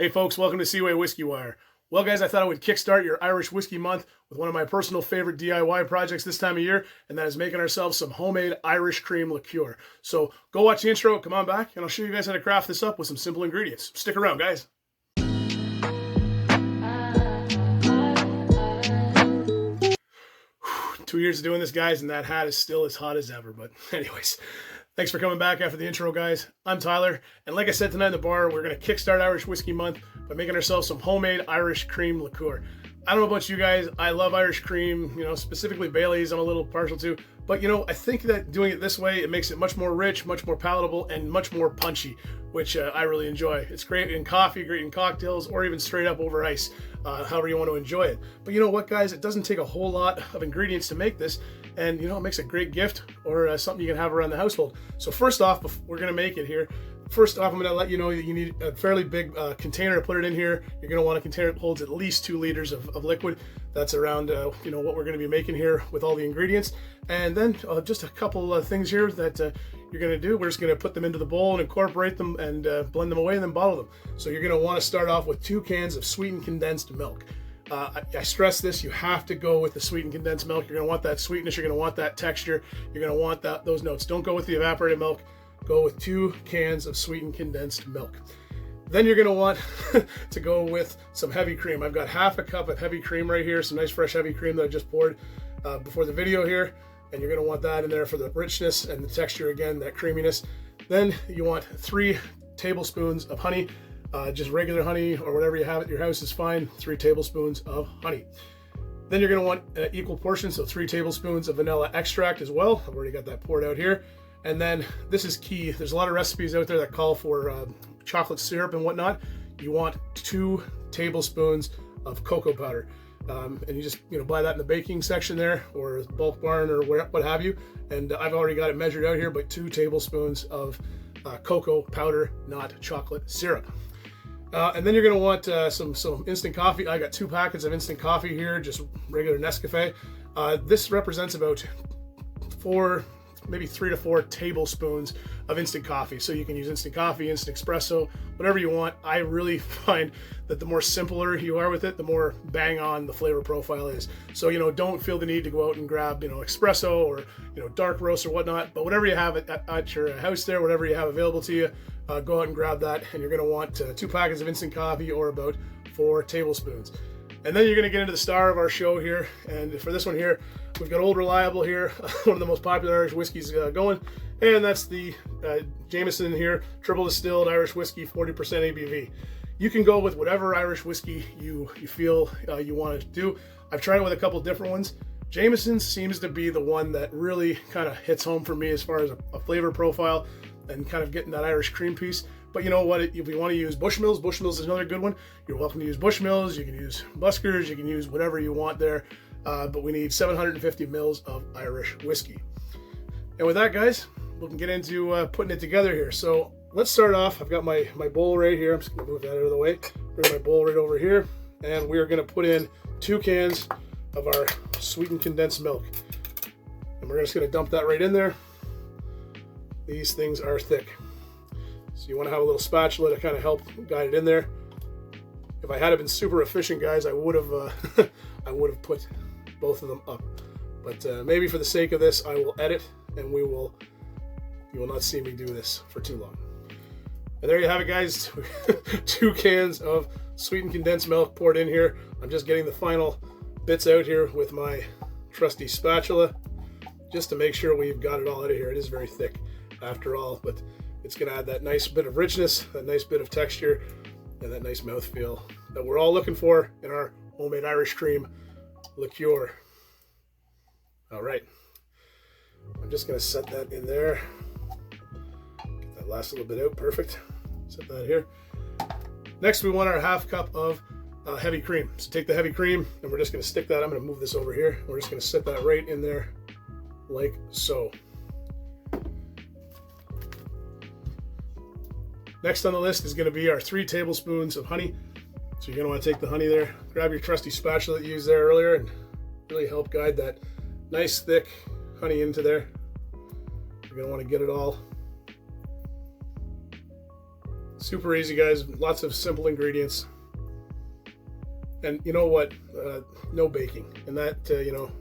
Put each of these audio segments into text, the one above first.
Hey folks, welcome to Seaway Whiskey Wire. Well guys, I thought I would kickstart your Irish Whiskey Month with one of my personal favorite DIY projects this time of year, and that is making ourselves some homemade Irish cream liqueur. So go watch the intro, come on back, and I'll show you guys how to craft this up with some simple ingredients. Stick around, guys. 2 years of doing this, guys, and that hat is still as hot as ever. But anyways, thanks for coming back after the intro, guys. I'm Tyler, and like I said tonight in the bar, we're going to kickstart Irish Whiskey Month by making ourselves some homemade Irish cream liqueur. I don't know about you guys, I love Irish cream, specifically Bailey's I'm a little partial to, but I think that doing it this way, it makes it much more rich, much more palatable, and much more punchy, which I really enjoy. It's great in coffee, great in cocktails, or even straight up over ice, however you want to enjoy it. But you know what, guys, it doesn't take a whole lot of ingredients to make this, and it makes a great gift or something you can have around the household. So first off, we're going to make it here. First off, I'm going to let you know that you need a fairly big container to put it in here. You're going to want a container that holds at least 2 liters of liquid. That's around what we're going to be making here with all the ingredients. And then just a couple of things here that you're going to do. We're just going to put them into the bowl and incorporate them and blend them away and then bottle them. So you're going to want to start off with 2 cans of sweetened condensed milk. I stress this, you have to go with the sweetened condensed milk. You're going to want that sweetness, you're going to want that texture, you're going to want those notes. Don't go with the evaporated milk. Go with 2 cans of sweetened condensed milk. Then you're going to want to go with some heavy cream. I've got half a cup of heavy cream right here, some nice fresh heavy cream that I just poured before the video here. And you're going to want that in there for the richness and the texture, again, that creaminess. Then you want 3 tablespoons of honey, just regular honey or whatever you have at your house is fine, 3 tablespoons of honey. Then you're going to want equal portions, so 3 tablespoons of vanilla extract as well. I've already got that poured out here. And then this is key. There's a lot of recipes out there that call for chocolate syrup and whatnot. You want 2 tablespoons of cocoa powder. And you just buy that in the baking section there or bulk barn or what have you. And I've already got it measured out here, but 2 tablespoons of cocoa powder, not chocolate syrup. And then you're going to want some instant coffee. I got 2 packets of instant coffee here, just regular Nescafe. This represents about maybe 3 to 4 tablespoons of instant coffee. So you can use instant coffee, instant espresso, whatever you want. I really find that the more simpler you are with it, the more bang on the flavor profile is. So, don't feel the need to go out and grab, espresso or, dark roast or whatnot, but whatever you have at your house there, whatever you have available to you, go out and grab that. And you're going to want 2 packets of instant coffee or about 4 tablespoons. And then you're going to get into the star of our show here. And for this one here, we've got Old Reliable here, one of the most popular Irish whiskeys going. And that's the Jameson here, triple distilled Irish whiskey, 40% ABV. You can go with whatever Irish whiskey you feel you want to do. I've tried it with a couple different ones. Jameson seems to be the one that really kind of hits home for me as far as a flavor profile and kind of getting that Irish cream piece. But you know what, if you want to use Bushmills, Bushmills is another good one. You're welcome to use Bushmills, you can use Buskers, you can use whatever you want there. But we need 750 mils of Irish whiskey. And with that, guys, we can get into putting it together here. So let's start off. I've got my bowl right here. I'm just going to move that out of the way. Bring my bowl right over here. And we're going to put in 2 cans of our sweetened condensed milk. And we're just going to dump that right in there. These things are thick. So you want to have a little spatula to kind of help guide it in there. If I had been super efficient, guys, I would have I would have put both of them up. But maybe for the sake of this, I will edit, and you will not see me do this for too long. And there you have it, guys. 2 cans of sweetened condensed milk poured in here. I'm just getting the final bits out here with my trusty spatula, just to make sure we've got it all out of here. It is very thick after all, but it's going to add that nice bit of richness, that nice bit of texture, and that nice mouthfeel that we're all looking for in our homemade Irish cream liqueur. All right, I'm just going to set that in there. Get that last little bit out, perfect. Set that here. Next, we want our half cup of heavy cream. So take the heavy cream, and we're just going to stick that. I'm going to move this over here. We're just going to set that right in there, like so. Next on the list is going to be our 3 tablespoons of honey. So you're going to want to take the honey there, grab your trusty spatula that you used there earlier, and really help guide that nice thick honey into there. You're going to want to get it all Super easy, guys. Lots of simple ingredients. And you know what? No baking. And that, you know,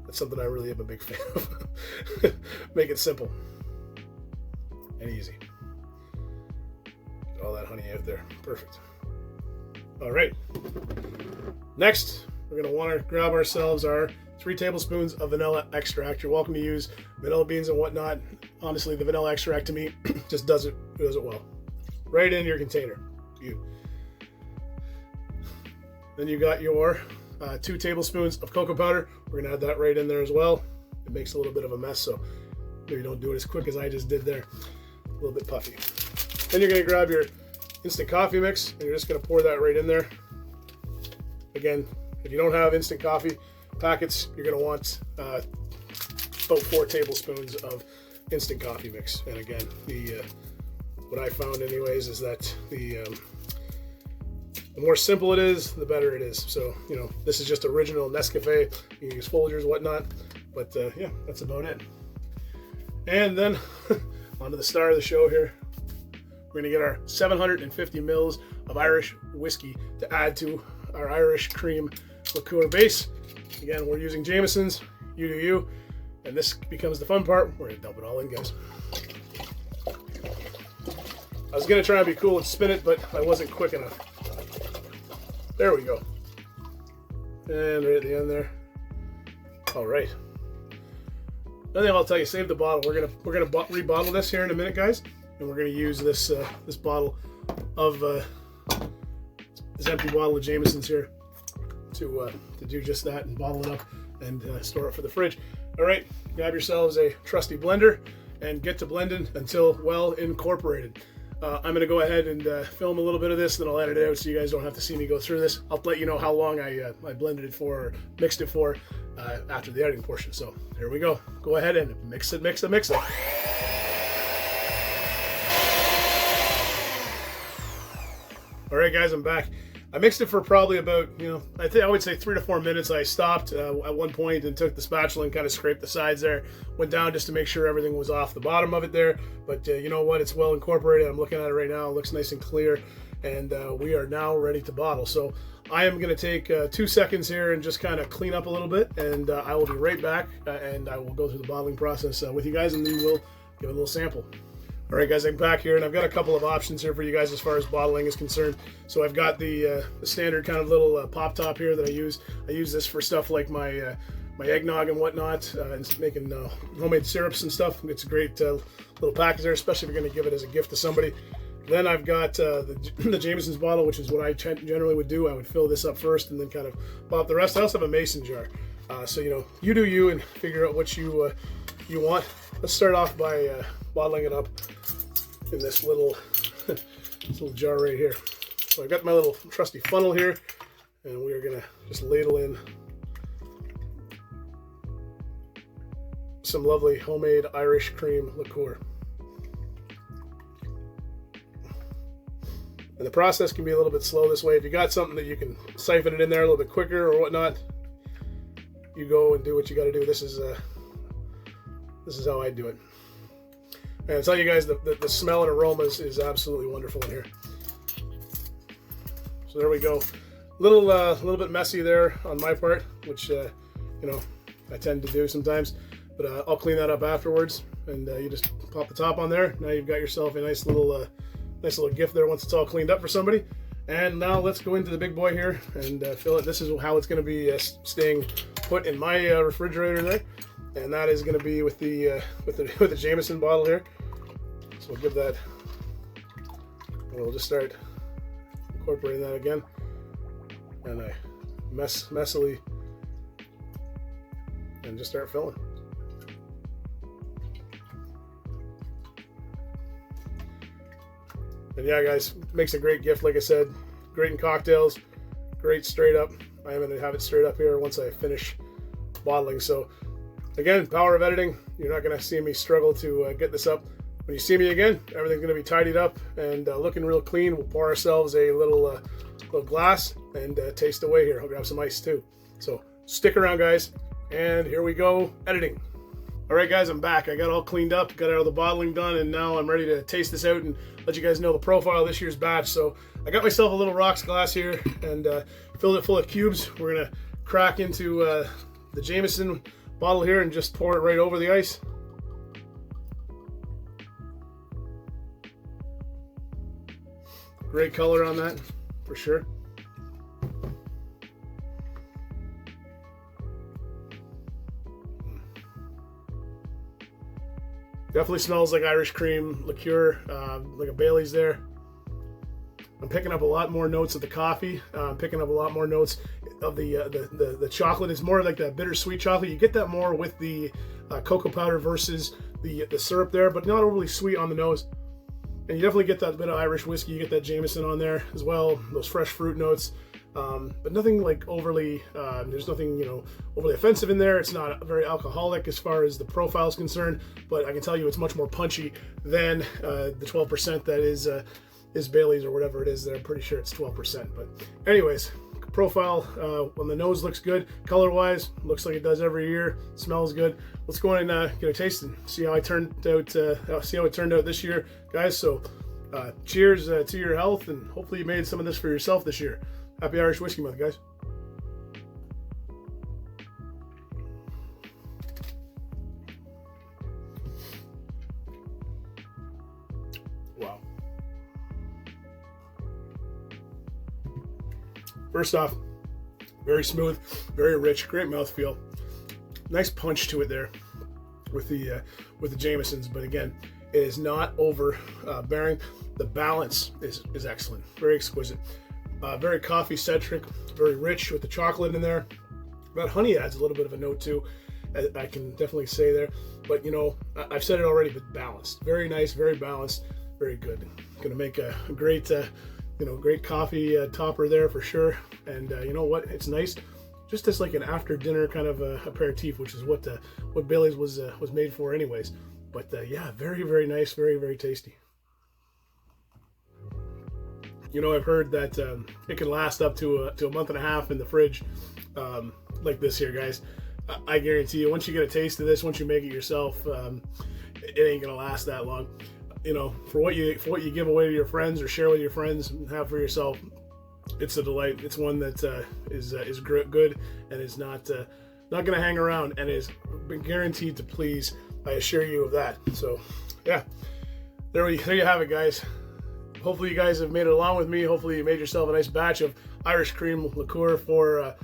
that's something I really am a big fan of. Make it simple and easy. Get all that honey out there. Perfect. All right. Next, we're going to want to grab ourselves our 3 tablespoons of vanilla extract. You're welcome to use vanilla beans and whatnot. Honestly, the vanilla extract to me just does it well. Right in your container. Then you got your 2 tablespoons of cocoa powder. We're gonna add that right in there as well. It makes a little bit of a mess, so maybe don't do it as quick as I just did there. A little bit puffy. Then you're gonna grab your instant coffee mix and you're just gonna pour that right in there. Again, if you don't have instant coffee packets, you're gonna want about 4 tablespoons of instant coffee mix. And again, what I found anyways is that the more simple it is, the better it is. So, you know, this is just original Nescafe. You can use Folgers, whatnot. But yeah, that's about it. And then onto the star of the show here. We're going to get our 750 mils of Irish whiskey to add to our Irish cream liqueur base. Again, we're using Jameson's. You do you. And this becomes the fun part. We're going to dump it all in, guys. I was going to try and be cool and spin it, but I wasn't quick enough. There we go. And right at the end there. All right. Another thing I'll tell you, save the bottle. We're gonna rebottle this here in a minute, guys, and we're gonna use this this bottle of this empty bottle of Jameson's here to do just that and bottle it up and store it for the fridge. All right, grab yourselves a trusty blender and get to blending until well incorporated. I'm going to go ahead and film a little bit of this, then I'll edit it out so you guys don't have to see me go through this. I'll let you know how long I blended it for, or mixed it for, after the editing portion. So here we go. Go ahead and mix it, mix it, mix it. All right, guys, I'm back. I mixed it for probably about, I would say 3 to 4 minutes. I stopped at one point and took the spatula and kind of scraped the sides there. Went down just to make sure everything was off the bottom of it there. But you know what? It's well incorporated. I'm looking at it right now. It looks nice and clear. And we are now ready to bottle. So I am going to take 2 seconds here and just kind of clean up a little bit. And I will be right back. And I will go through the bottling process with you guys. And then we'll give a little sample. All right, guys, I'm back here, and I've got a couple of options here for you guys as far as bottling is concerned. So I've got the standard kind of little pop top here that I use. I use this for stuff like my my eggnog and whatnot, and making homemade syrups and stuff. It's a great little package there, especially if you're going to give it as a gift to somebody. Then I've got the Jameson's bottle, which is what I generally would do. I would fill this up first and then kind of pop the rest. I also have a mason jar. So, you do you and figure out what you want. Let's start off by bottling it up in this little jar right here. So I got my little trusty funnel here, and we are gonna just ladle in some lovely homemade Irish cream liqueur. And the process can be a little bit slow this way. If you got something that you can siphon it in there a little bit quicker or whatnot, you go and do what you got to do. This is how I do it. And I'll tell you guys, the smell and aroma is absolutely wonderful in here. So there we go. Little bit messy there on my part, which I tend to do sometimes. But I'll clean that up afterwards. And you just pop the top on there. Now you've got yourself a nice little gift there once it's all cleaned up for somebody. And now let's go into the big boy here and fill it. This is how it's going to be staying put in my refrigerator there. And that is going to be with the Jameson bottle here. So we'll give that, and we'll just start incorporating that again. And I messily, and just start filling. And yeah, guys, makes a great gift. Like I said, great in cocktails, great straight up. I'm going to have it straight up here once I finish bottling. So again, power of editing. You're not going to see me struggle to get this up. When you see me again, everything's going to be tidied up and looking real clean. We'll pour ourselves a little glass and taste away here. I'll grab some ice too. So stick around, guys. And here we go, editing. All right, guys, I'm back. I got all cleaned up, got all the bottling done, and now I'm ready to taste this out and let you guys know the profile of this year's batch. So I got myself a little rocks glass here and filled it full of cubes. We're gonna crack into the Jameson bottle here and just pour it right over the ice. Great color on that, for sure. Definitely smells like Irish cream liqueur, like a Bailey's there. I'm picking up a lot more notes of the coffee. I'm picking up a lot more notes of the chocolate. It's more like that bittersweet chocolate. You get that more with the cocoa powder versus the syrup there, but not overly sweet on the nose. And you definitely get that bit of Irish whiskey. You get that Jameson on there as well. Those fresh fruit notes. But nothing like overly, there's nothing, you know, overly offensive in there. It's not very alcoholic as far as the profile is concerned, but I can tell you it's much more punchy than the 12% that is Bailey's or whatever it is there. I'm pretty sure it's 12%. But anyways, profile on the nose looks good. Color-wise, looks like it does every year. Smells good. Let's go in and get a taste and see how it turned out this year, guys. So cheers to your health, and hopefully you made some of this for yourself this year. Happy Irish Whiskey Month, guys. Wow. First off, very smooth, very rich, great mouthfeel. Nice punch to it there with the Jamesons, but again, it is not overbearing. The balance is excellent, very exquisite. Very coffee-centric, very rich with the chocolate in there. That honey adds a little bit of a note too, I can definitely say there. But you know, I've said it already, but balanced. Very nice, very balanced, very good. Gonna make a great, great coffee topper there for sure. And you know what? It's nice, just as like an after-dinner kind of aperitif, which is what Bailey's was made for, anyways. But yeah, very, very nice, very, very tasty. You know, I've heard that it can last up to a month and a half in the fridge, like this here, guys. I guarantee you, once you get a taste of this, once you make it yourself, it ain't gonna last that long. You know, for what you give away to your friends or share with your friends and have for yourself, it's a delight. It's one that is good and is not gonna hang around and is guaranteed to please. I assure you of that. So, yeah, there you have it, guys. Hopefully you guys have made it along with me. Hopefully you made yourself a nice batch of Irish cream liqueur for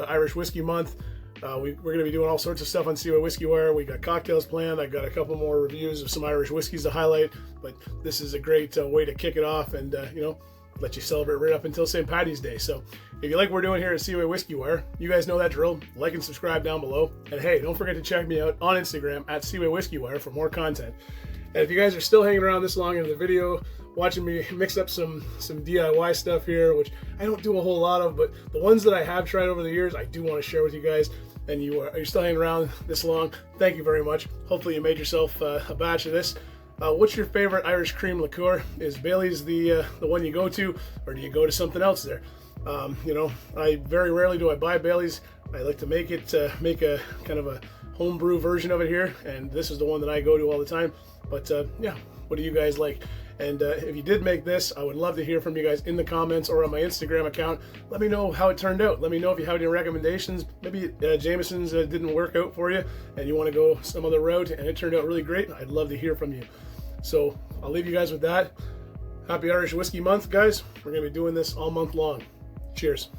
Irish Whiskey Month. We're going to be doing all sorts of stuff on seawaywhiskywire. We got cocktails planned. I got a couple more reviews of some Irish whiskeys to highlight. But this is a great way to kick it off and let you celebrate right up until St. Paddy's Day. So if you like what we're doing here at Seaway Whiskywire, you guys know that drill. Like and subscribe down below. And hey, don't forget to check me out on Instagram at Seaway Whiskywire for more content. And if you guys are still hanging around this long into the video, watching me mix up some DIY stuff here, which I don't do a whole lot of, but the ones that I have tried over the years, I do want to share with you guys. And you're still hanging around this long, thank you very much. Hopefully you made yourself a batch of this. What's your favorite Irish cream liqueur? Is Bailey's the one you go to, or do you go to something else there? I very rarely do I buy Bailey's. I like to make a kind of a homebrew version of it here, and this is the one that I go to all the time. But yeah, what do you guys like? And if you did make this, I would love to hear from you guys in the comments or on my Instagram account. Let me know how it turned out. Let me know if you have any recommendations. Maybe Jameson's didn't work out for you and you want to go some other route and it turned out really great. I'd love to hear from you. So I'll leave you guys with that. Happy Irish Whiskey Month, guys. We're going to be doing this all month long. Cheers.